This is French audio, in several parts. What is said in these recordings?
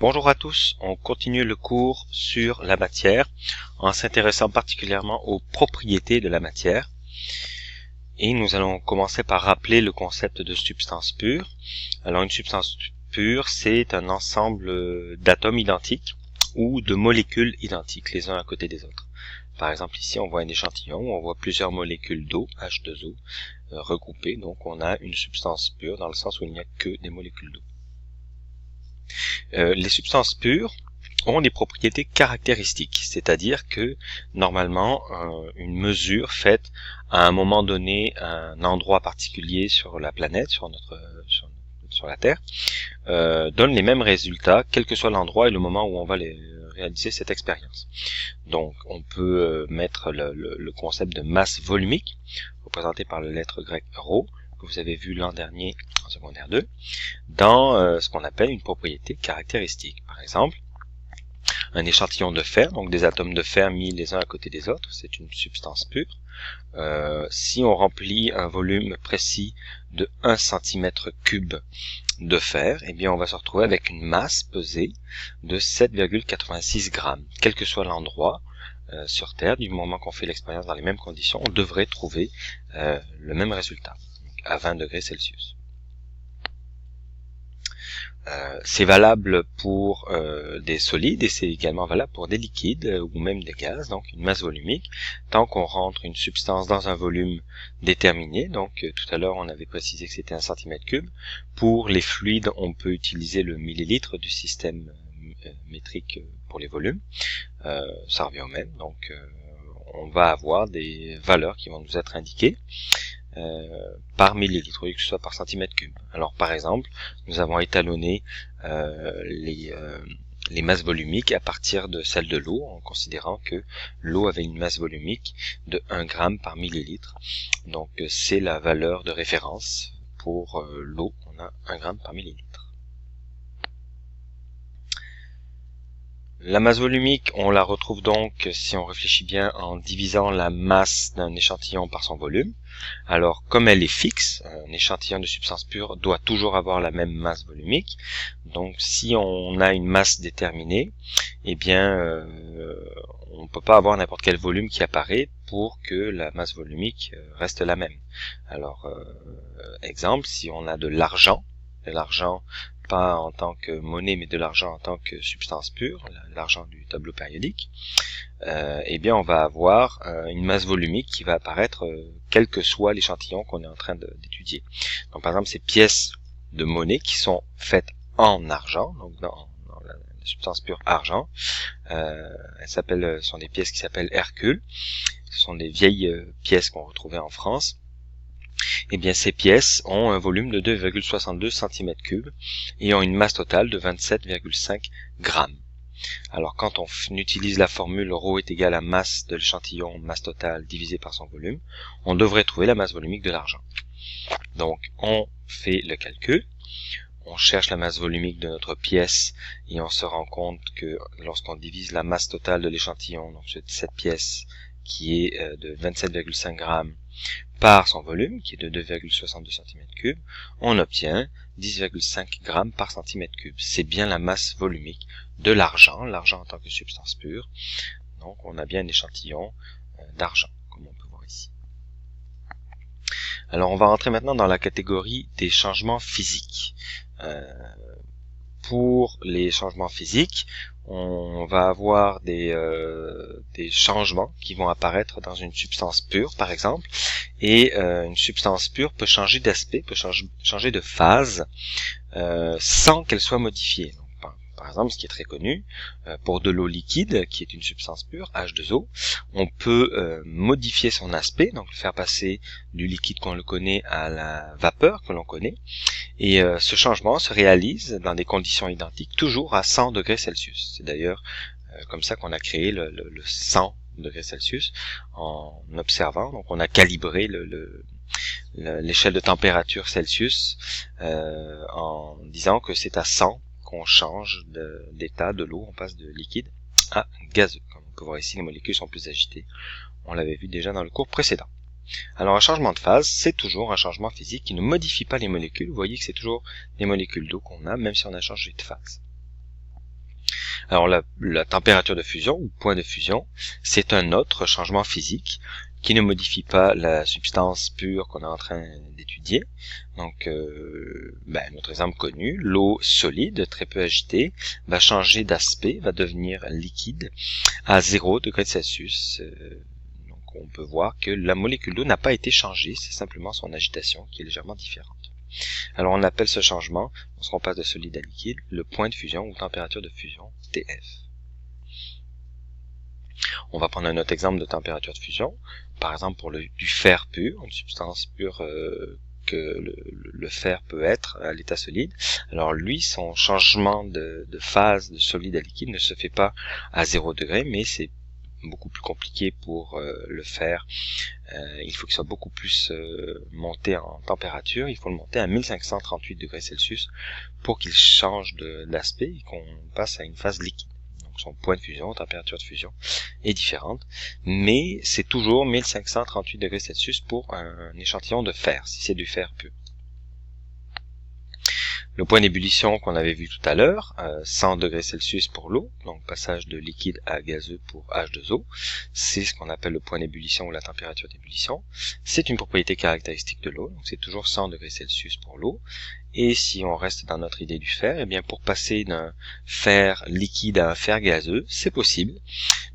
Bonjour à tous, on continue le cours sur la matière en s'intéressant particulièrement aux propriétés de la matière. Et nous allons commencer par rappeler le concept de substance pure. Alors une substance pure, c'est un ensemble d'atomes identiques ou de molécules identiques les uns à côté des autres. Par exemple ici on voit un échantillon où on voit plusieurs molécules d'eau, H2O, regroupées, donc on a une substance pure dans le sens où il n'y a que des molécules d'eau. Les substances pures ont des propriétés caractéristiques, c'est-à-dire que normalement une mesure faite à un moment donné à un endroit particulier sur la planète, sur la Terre, donne les mêmes résultats quel que soit l'endroit et le moment où on va réaliser cette expérience. Donc on peut mettre le concept de masse volumique, représenté par la lettre grecque ρ, que vous avez vu l'an dernier en secondaire 2, dans ce qu'on appelle une propriété caractéristique. Par exemple, un échantillon de fer, donc des atomes de fer mis les uns à côté des autres, c'est une substance pure. Si on remplit un volume précis de 1 cm3 de fer, eh bien on va se retrouver avec une masse pesée de 7,86 grammes. Quel que soit l'endroit sur Terre, du moment qu'on fait l'expérience dans les mêmes conditions, on devrait trouver le même résultat, à 20 degrés Celsius. C'est valable pour des solides et c'est également valable pour des liquides ou même des gaz, donc une masse volumique, tant qu'on rentre une substance dans un volume déterminé. Donc tout à l'heure on avait précisé que c'était 1 cm3. Pour les fluides on peut utiliser le millilitre du système métrique pour les volumes, ça revient au même, donc on va avoir des valeurs qui vont nous être indiquées par millilitre, au lieu que ce soit par centimètre cube. Alors par exemple, nous avons étalonné les masses volumiques à partir de celles de l'eau, en considérant que l'eau avait une masse volumique de 1 gramme par millilitre. Donc c'est la valeur de référence pour l'eau, on a 1 gramme par millilitre. La masse volumique, on la retrouve donc, si on réfléchit bien, en divisant la masse d'un échantillon par son volume. Alors, comme elle est fixe, un échantillon de substance pure doit toujours avoir la même masse volumique. Donc, si on a une masse déterminée, eh bien, on ne peut pas avoir n'importe quel volume qui apparaît pour que la masse volumique reste la même. Alors, exemple, si on a de l'argent pas en tant que monnaie, mais de l'argent en tant que substance pure, l'argent du tableau périodique, eh bien on va avoir une masse volumique qui va apparaître quel que soit l'échantillon qu'on est en train d'étudier. Donc par exemple ces pièces de monnaie qui sont faites en argent, donc dans la substance pure argent, sont des pièces qui s'appellent Hercule, ce sont des vieilles pièces qu'on retrouvait en France. Eh bien, ces pièces ont un volume de 2,62 cm3 et ont une masse totale de 27,5 grammes. Alors, quand on utilise la formule ρ est égal à masse de l'échantillon, masse totale divisé par son volume, on devrait trouver la masse volumique de l'argent. Donc, on fait le calcul, on cherche la masse volumique de notre pièce et on se rend compte que lorsqu'on divise la masse totale de l'échantillon, donc cette pièce qui est de 27,5 grammes, par son volume, qui est de 2,62 cm3, on obtient 10,5 grammes par cm3. C'est bien la masse volumique de l'argent en tant que substance pure. Donc on a bien un échantillon d'argent, comme on peut voir ici. Alors on va rentrer maintenant dans la catégorie des changements physiques. Pour les changements physiques, on va avoir des changements qui vont apparaître dans une substance pure, par exemple, et une substance pure peut changer d'aspect, peut changer de phase, sans qu'elle soit modifiée. Donc, par exemple, ce qui est très connu, pour de l'eau liquide, qui est une substance pure, H2O, on peut modifier son aspect, donc le faire passer du liquide qu'on le connaît à la vapeur que l'on connaît, et ce changement se réalise dans des conditions identiques, toujours à 100 degrés Celsius. C'est d'ailleurs comme ça qu'on a créé le 100 degrés Celsius, en observant. Donc on a calibré l'échelle de température Celsius en disant que c'est à 100 qu'on change d'état de l'eau, on passe de liquide à gazeux. Comme on peut voir ici, les molécules sont plus agitées. On l'avait vu déjà dans le cours précédent. Alors un changement de phase, c'est toujours un changement physique qui ne modifie pas les molécules. Vous voyez que c'est toujours les molécules d'eau qu'on a, même si on a changé de phase. Alors la température de fusion ou point de fusion, c'est un autre changement physique qui ne modifie pas la substance pure qu'on est en train d'étudier. Donc, notre exemple connu, l'eau solide, très peu agitée, va changer d'aspect, va devenir liquide à 0 degré Celsius. Donc, on peut voir que la molécule d'eau n'a pas été changée, c'est simplement son agitation qui est légèrement différente. Alors, on appelle ce changement, lorsqu'on passe de solide à liquide, le point de fusion ou température de fusion, TF. On va prendre un autre exemple de température de fusion. Par exemple, pour du fer pur, une substance pure que le fer peut être à l'état solide. Alors lui, son changement de phase de solide à liquide ne se fait pas à 0 degré, mais c'est beaucoup plus compliqué pour le fer. Il faut qu'il soit beaucoup plus monté en température. Il faut le monter à 1538 degrés Celsius pour qu'il change d'aspect et qu'on passe à une phase liquide. Son point de fusion, température de fusion, est différente, mais c'est toujours 1538 degrés Celsius pour un échantillon de fer, si c'est du fer pur. Le point d'ébullition qu'on avait vu tout à l'heure, 100 degrés Celsius pour l'eau, donc passage de liquide à gazeux pour H2O, c'est ce qu'on appelle le point d'ébullition ou la température d'ébullition. C'est une propriété caractéristique de l'eau, donc c'est toujours 100 degrés Celsius pour l'eau. Et si on reste dans notre idée du fer, eh bien pour passer d'un fer liquide à un fer gazeux, c'est possible,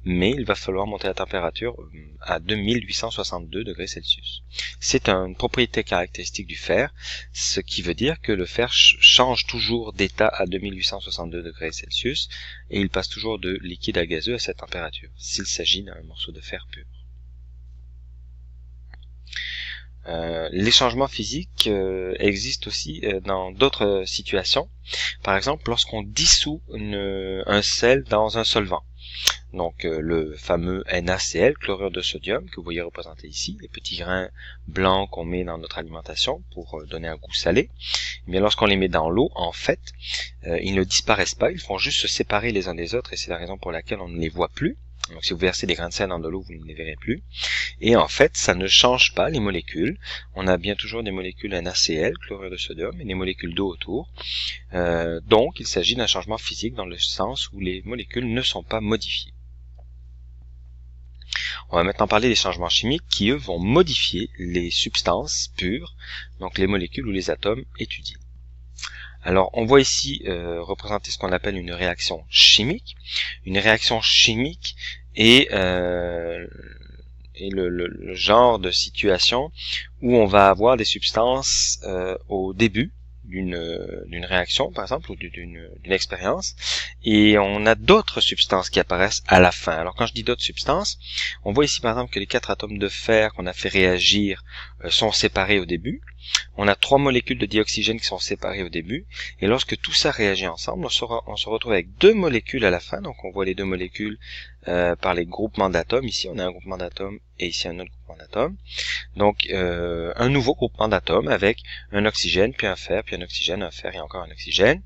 mais il va falloir monter la température à 2862 degrés Celsius. C'est une propriété caractéristique du fer, ce qui veut dire que le fer change toujours d'état à 2862 degrés Celsius, et il passe toujours de liquide à gazeux à cette température, s'il s'agit d'un morceau de fer pur. Les changements physiques existent aussi dans d'autres situations. Par exemple, lorsqu'on dissout un sel dans un solvant. Donc le fameux NaCl, chlorure de sodium, que vous voyez représenté ici, les petits grains blancs qu'on met dans notre alimentation pour donner un goût salé. Eh bien, lorsqu'on les met dans l'eau, en fait, ils ne disparaissent pas, ils font juste se séparer les uns des autres, et c'est la raison pour laquelle on ne les voit plus. Donc si vous versez des grains de sel dans de l'eau, vous ne les verrez plus. Et en fait, ça ne change pas les molécules. On a bien toujours des molécules NaCl, chlorure de sodium, et des molécules d'eau autour. Donc il s'agit d'un changement physique dans le sens où les molécules ne sont pas modifiées. On va maintenant parler des changements chimiques qui, eux, vont modifier les substances pures, donc les molécules ou les atomes étudiés. Alors, on voit ici représenter ce qu'on appelle une réaction chimique. Une réaction chimique est le genre de situation où on va avoir des substances au début d'une réaction, par exemple, ou d'une expérience, et on a d'autres substances qui apparaissent à la fin. Alors, quand je dis d'autres substances, on voit ici, par exemple, que les 4 atomes de fer qu'on a fait réagir sont séparés au début. On a 3 molécules de dioxygène qui sont séparées au début, et lorsque tout ça réagit ensemble, on se retrouve avec 2 molécules à la fin. Donc on voit les 2 molécules par les groupements d'atomes. Ici on a un groupement d'atomes et ici un autre groupement d'atomes. Donc un nouveau groupement d'atomes avec un oxygène, puis un fer, puis un oxygène, un fer et encore un oxygène.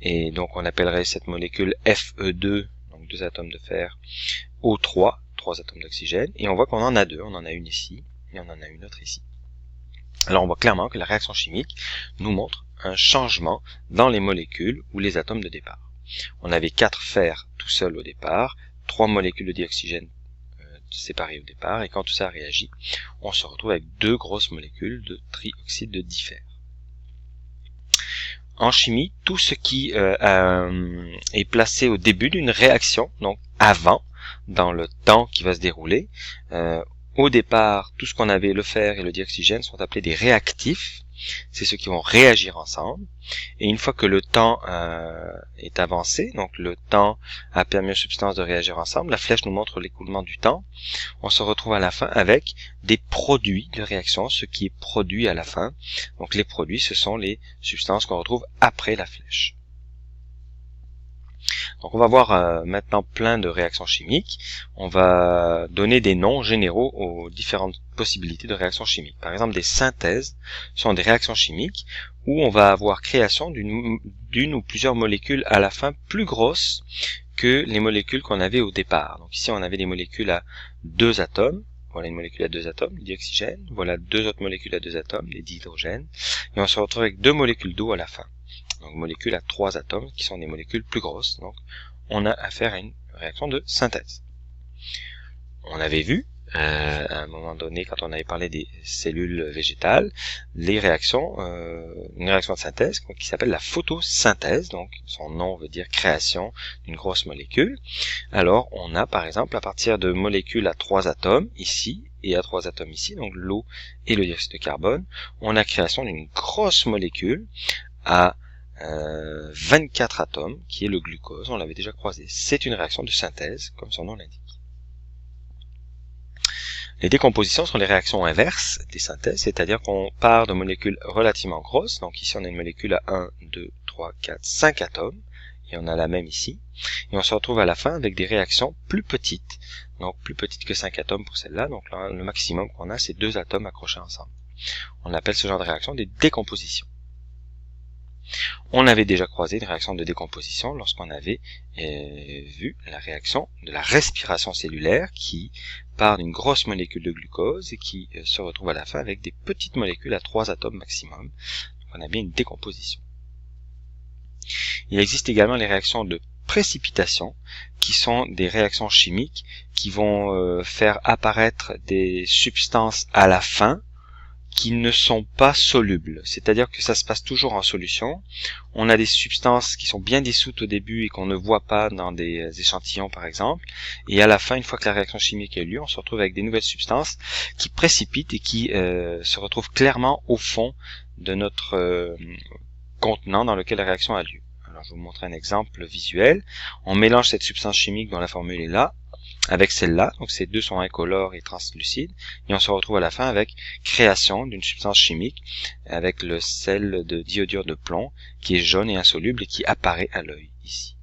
Et donc on appellerait cette molécule Fe2, donc 2 atomes de fer, O3, 3 atomes d'oxygène. Et on voit qu'on en a 2, on en a une ici et on en a une autre ici. Alors on voit clairement que la réaction chimique nous montre un changement dans les molécules ou les atomes de départ. On avait 4 fers tout seuls au départ, 3 molécules de dioxygène séparées au départ, et quand tout ça réagit, on se retrouve avec 2 grosses molécules de trioxyde de difer. En chimie, tout ce qui est placé au début d'une réaction, donc avant, dans le temps qui va se dérouler, au départ, tout ce qu'on avait, le fer et le dioxygène, sont appelés des réactifs. C'est ceux qui vont réagir ensemble. Et une fois que le temps est avancé, donc le temps a permis aux substances de réagir ensemble, la flèche nous montre l'écoulement du temps. On se retrouve à la fin avec des produits de réaction, ce qui est produit à la fin. Donc les produits, ce sont les substances qu'on retrouve après la flèche. Donc on va voir maintenant plein de réactions chimiques. On va donner des noms généraux aux différentes possibilités de réactions chimiques. Par exemple, des synthèses sont des réactions chimiques où on va avoir création d'une ou plusieurs molécules à la fin plus grosses que les molécules qu'on avait au départ. Donc ici on avait des molécules à 2 atomes. Voilà une molécule à 2 atomes, le dioxygène. Voilà 2 autres molécules à 2 atomes, les dihydrogènes. Et on se retrouve avec 2 molécules d'eau à la fin. Donc molécules à 3 atomes, qui sont des molécules plus grosses. Donc on a affaire à une réaction de synthèse. On avait vu, à un moment donné, quand on avait parlé des cellules végétales, les réactions, une réaction de synthèse qui s'appelle la photosynthèse. Donc son nom veut dire création d'une grosse molécule. Alors on a par exemple à partir de molécules à 3 atomes ici et à 3 atomes ici, donc l'eau et le dioxyde de carbone, on a création d'une grosse molécule à 24 atomes qui est le glucose. On l'avait déjà croisé. C'est une réaction de synthèse comme son nom l'indique. Les décompositions sont les réactions inverses des synthèses, c'est-à-dire qu'on part de molécules relativement grosses. Donc ici on a une molécule à 1, 2, 3, 4, 5 atomes, et on a la même ici. Et on se retrouve à la fin avec des réactions plus petites, donc plus petites que 5 atomes pour celle-là. Donc là, le maximum qu'on a, c'est 2 atomes accrochés ensemble. On appelle ce genre de réaction des décompositions. On avait déjà croisé une réaction de décomposition lorsqu'on avait vu la réaction de la respiration cellulaire qui part d'une grosse molécule de glucose et qui se retrouve à la fin avec des petites molécules à 3 atomes maximum. Donc on a bien une décomposition. Il existe également les réactions de précipitation qui sont des réactions chimiques qui vont faire apparaître des substances à la fin qui ne sont pas solubles, c'est-à-dire que ça se passe toujours en solution. On a des substances qui sont bien dissoutes au début et qu'on ne voit pas dans des échantillons par exemple, et à la fin, une fois que la réaction chimique a eu lieu, on se retrouve avec des nouvelles substances qui précipitent et qui se retrouvent clairement au fond de notre contenant dans lequel la réaction a lieu. Alors je vais vous montrer un exemple visuel. On mélange cette substance chimique dont la formule est là, avec celle-là, donc ces deux sont incolores et translucides, et on se retrouve à la fin avec création d'une substance chimique avec le sel de diodure de plomb qui est jaune et insoluble et qui apparaît à l'œil ici.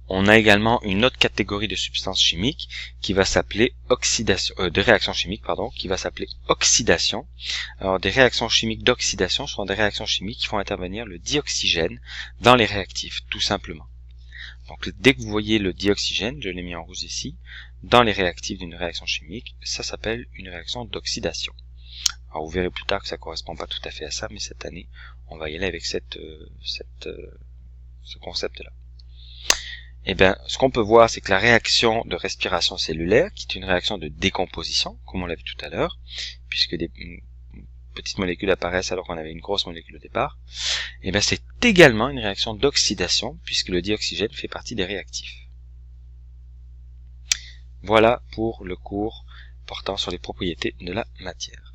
On a également une autre catégorie de substances chimiques qui va s'appeler oxydation, de réactions chimiques, pardon, qui va s'appeler oxydation. Alors des réactions chimiques d'oxydation sont des réactions chimiques qui font intervenir le dioxygène dans les réactifs, tout simplement. Donc dès que vous voyez le dioxygène, je l'ai mis en rouge ici, dans les réactifs d'une réaction chimique, ça s'appelle une réaction d'oxydation. Alors vous verrez plus tard que ça correspond pas tout à fait à ça, mais cette année, on va y aller avec ce concept-là. Eh bien, ce qu'on peut voir, c'est que la réaction de respiration cellulaire, qui est une réaction de décomposition, comme on l'a vu tout à l'heure, puisque des petites molécules apparaissent alors qu'on avait une grosse molécule au départ, et bien c'est également une réaction d'oxydation puisque le dioxygène fait partie des réactifs. Voilà pour le cours portant sur les propriétés de la matière.